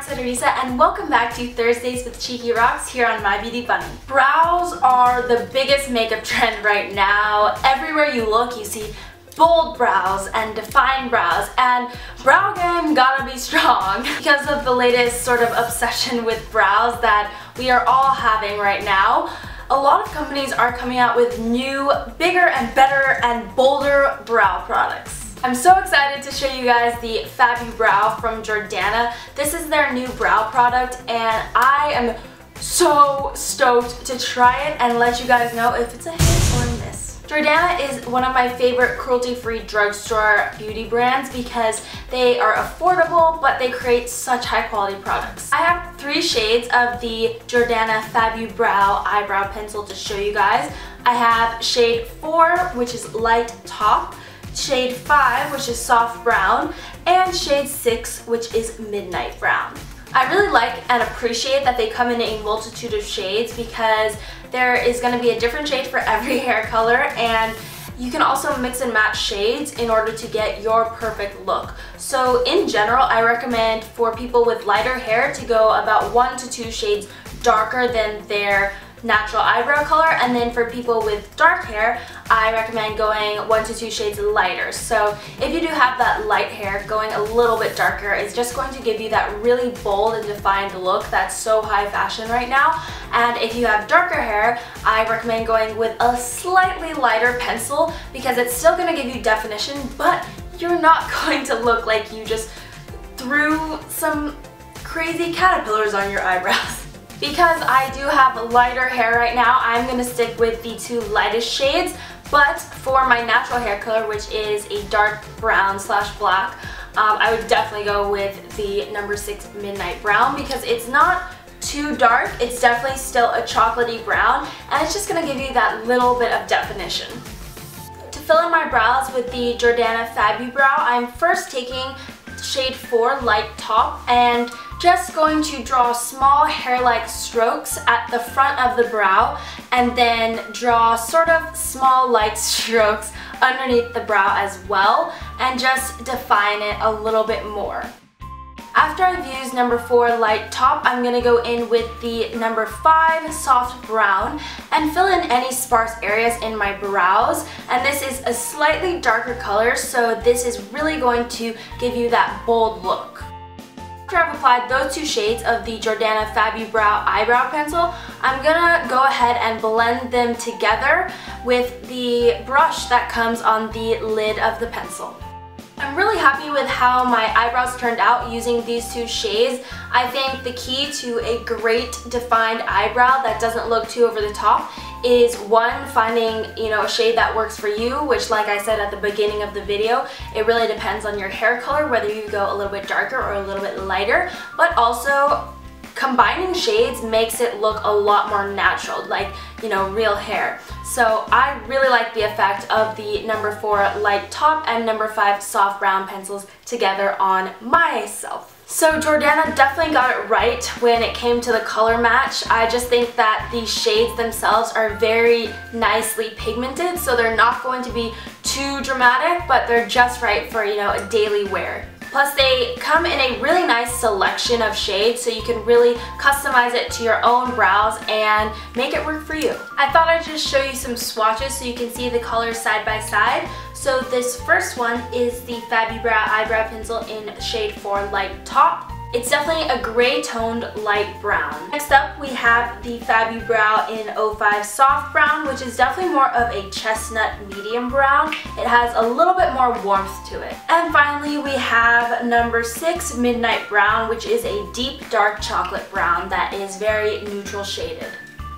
Teresa, and welcome back to Thursdays with Cheeky Rocks here on My Beauty Bunny. Brows are the biggest makeup trend right now. Everywhere you look, you see bold brows and defined brows, and brow game gotta be strong because of the latest sort of obsession with brows that we are all having right now. A lot of companies are coming out with new, bigger and better and bolder brow products. I'm so excited to show you guys the FabuBrow from Jordana. This is their new brow product and I am so stoked to try it and let you guys know if it's a hit or a miss. Jordana is one of my favorite cruelty-free drugstore beauty brands because they are affordable but they create such high quality products. I have 3 shades of the Jordana FabuBrow Eyebrow Pencil to show you guys. I have shade 4, which is light top, shade 5, which is soft brown, and shade 6, which is midnight brown. I really like and appreciate that they come in a multitude of shades because there is going to be a different shade for every hair color, and you can also mix and match shades in order to get your perfect look. So in general, I recommend for people with lighter hair to go about 1 to 2 shades darker than their natural eyebrow color, and then for people with dark hair, I recommend going 1 to 2 shades lighter. So if you do have that light hair, going a little bit darker is just going to give you that really bold and defined look that's so high fashion right now. And if you have darker hair, I recommend going with a slightly lighter pencil because it's still going to give you definition, but you're not going to look like you just threw some crazy caterpillars on your eyebrows. Because I do have lighter hair right now, I'm going to stick with the 2 lightest shades, but for my natural hair color, which is a dark brown / black, I would definitely go with the number 6 midnight brown because it's not too dark, it's definitely still a chocolatey brown, and it's just going to give you that little bit of definition. To fill in my brows with the Jordana FabuBrow, I'm first taking shade 4 light top and just going to draw small hair-like strokes at the front of the brow and then draw sort of small light strokes underneath the brow as well and just define it a little bit more. After I've used number 4 light top, I'm going to go in with the number 5 soft brown and fill in any sparse areas in my brows. And this is a slightly darker color, so this is really going to give you that bold look. After I've applied those 2 shades of the Jordana FabuBrow Eyebrow Pencil, I'm gonna go ahead and blend them together with the brush that comes on the lid of the pencil. I'm really happy with how my eyebrows turned out using these 2 shades. I think the key to a great defined eyebrow that doesn't look too over the top is 1, finding a shade that works for you, which like I said at the beginning of the video, it really depends on your hair color, whether you go a little bit darker or a little bit lighter, but also combining shades makes it look a lot more natural, like, real hair. So I really like the effect of the number 4 light top and number 5 soft brown pencils together on myself. So Jordana definitely got it right when it came to the color match. I just think that the shades themselves are very nicely pigmented, so they're not going to be too dramatic, but they're just right for, a daily wear. Plus they come in a really nice selection of shades, so you can really customize it to your own brows and make it work for you. I thought I'd just show you some swatches so you can see the colors side by side. So this first one is the FabuBrow Eyebrow Pencil in shade 4 light top. It's definitely a gray toned light brown. Next up we have the FabuBrow in 05 soft brown, which is definitely more of a chestnut medium brown. It has a little bit more warmth to it. And finally we have number 6 midnight brown, which is a deep dark chocolate brown that is very neutral shaded.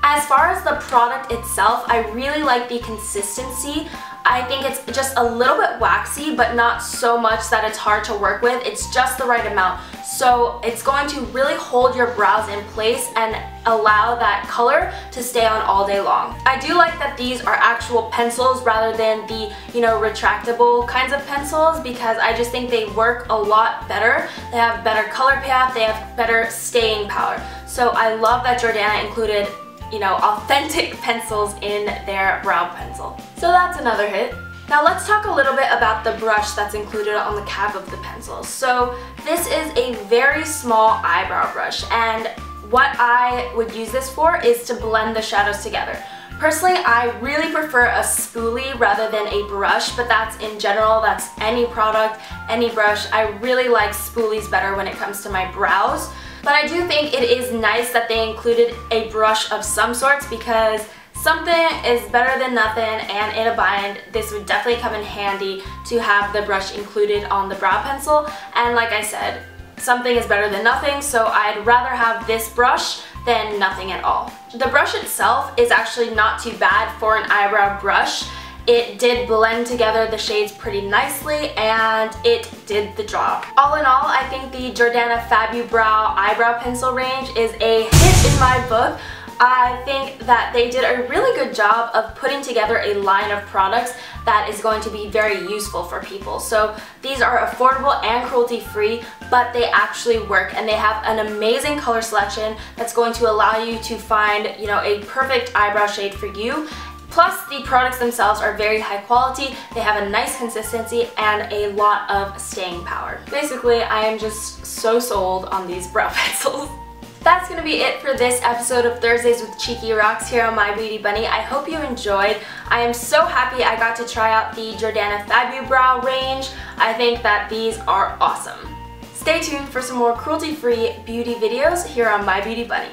As far as the product itself, I really like the consistency. I think it's just a little bit waxy, but not so much that it's hard to work with. It's just the right amount. So it's going to really hold your brows in place and allow that color to stay on all day long. I do like that these are actual pencils rather than the, retractable kinds of pencils because I just think they work a lot better. They have better color payoff, they have better staying power. So I love that Jordana included authentic pencils in their brow pencil. So that's another hit. Now let's talk a little bit about the brush that's included on the cap of the pencil. So this is a very small eyebrow brush, and what I would use this for is to blend the shadows together. Personally, I really prefer a spoolie rather than a brush, but that's in general, that's any product, any brush. I really like spoolies better when it comes to my brows. But I do think it is nice that they included a brush of some sorts, because something is better than nothing, and in a bind, this would definitely come in handy to have the brush included on the brow pencil. And like I said, something is better than nothing, so I'd rather have this brush than nothing at all. The brush itself is actually not too bad for an eyebrow brush. It did blend together the shades pretty nicely, and it did the job. All in all, I think the Jordana FabuBrow Eyebrow Pencil range is a hit in my book. I think that they did a really good job of putting together a line of products that is going to be very useful for people. So these are affordable and cruelty-free, but they actually work, and they have an amazing color selection that's going to allow you to find, you know, a perfect eyebrow shade for you. Plus, the products themselves are very high quality, they have a nice consistency, and a lot of staying power. Basically, I am just so sold on these brow pencils. That's going to be it for this episode of Thursdays with Cheeky Rocks here on My Beauty Bunny. I hope you enjoyed. I am so happy I got to try out the Jordana FabuBrow range. I think that these are awesome. Stay tuned for some more cruelty-free beauty videos here on My Beauty Bunny.